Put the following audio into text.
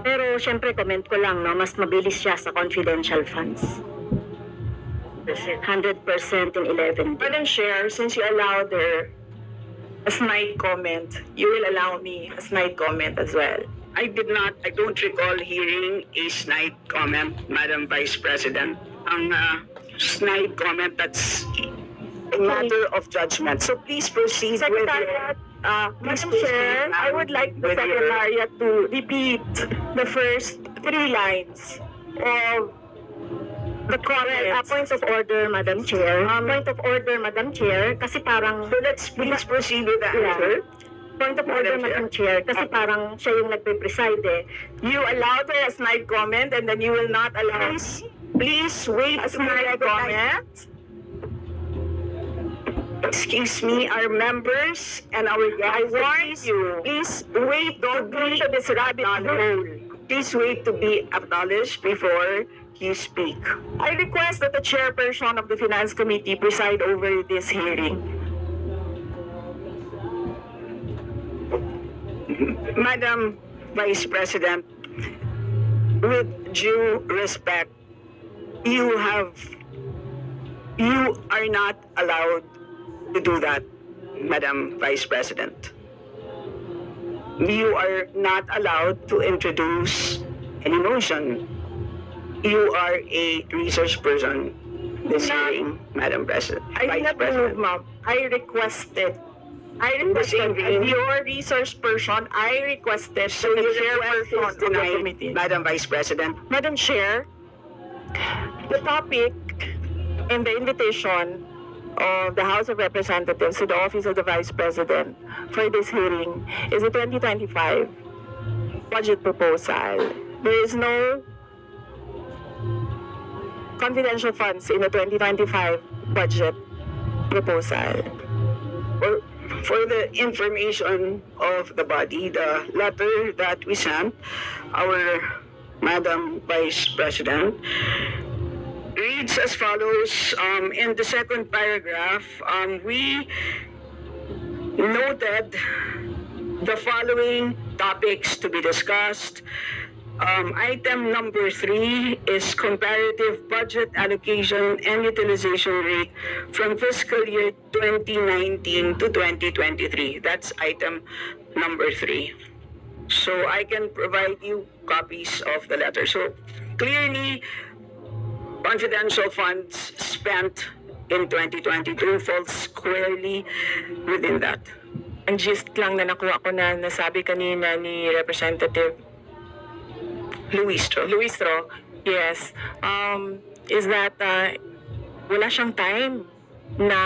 Pero syempre comment ko lang, no, mas mabilis siya sa confidential funds. 100% in 11 days. Madam Chair, since you allowed her a snide comment, you will allow me a snide comment as well. I don't recall hearing a snide comment, Madam Vice President. Ang snide comment, that's a matter of judgment. So please proceed with Secretariat, Madam Chair, I would like the Secretariat to repeat the first 3 lines of the correct Point of order, Madam Chair. Point of order, Madam Chair, kasi parang... So let's please proceed with the answer. Point of order, Madam Chair, kasi parang siya yung nagpe-preside eh. You allowed her a snide comment and then you will not allow. Please wait a snide comment. Excuse me, our members and our I guests, warn you. Please wait. Don't go to this rabbit hole. please wait to be acknowledged before you speak. I request that the chairperson of the Finance Committee preside over this hearing. Madam Vice President, with due respect, you are not allowed to do that, Madam Vice President. You are not allowed to introduce any motion. You are a research person this hearing, Madam President. I did not move, ma'am. I requested as your resource person, I requested So the your chairperson request is of the denied, committee. Madam Vice President. Madam Chair, the topic in the invitation of the House of Representatives to the Office of the Vice President for this hearing is the 2025 budget proposal. There is no confidential funds in the 2025 budget proposal. For the information of the body, the letter that we sent our Madam Vice President reads as follows. In the second paragraph, we noted the following topics to be discussed. Item number 3 is comparative budget allocation and utilization rate from fiscal year 2019 to 2023. That's item number 3. So I can provide you copies of the letter. So clearly, confidential funds spent in 2022 falls squarely within that. Ang gist lang na nakuha ko na nasabi kanina ni Representative Luistro. yes, is that wala siyang time na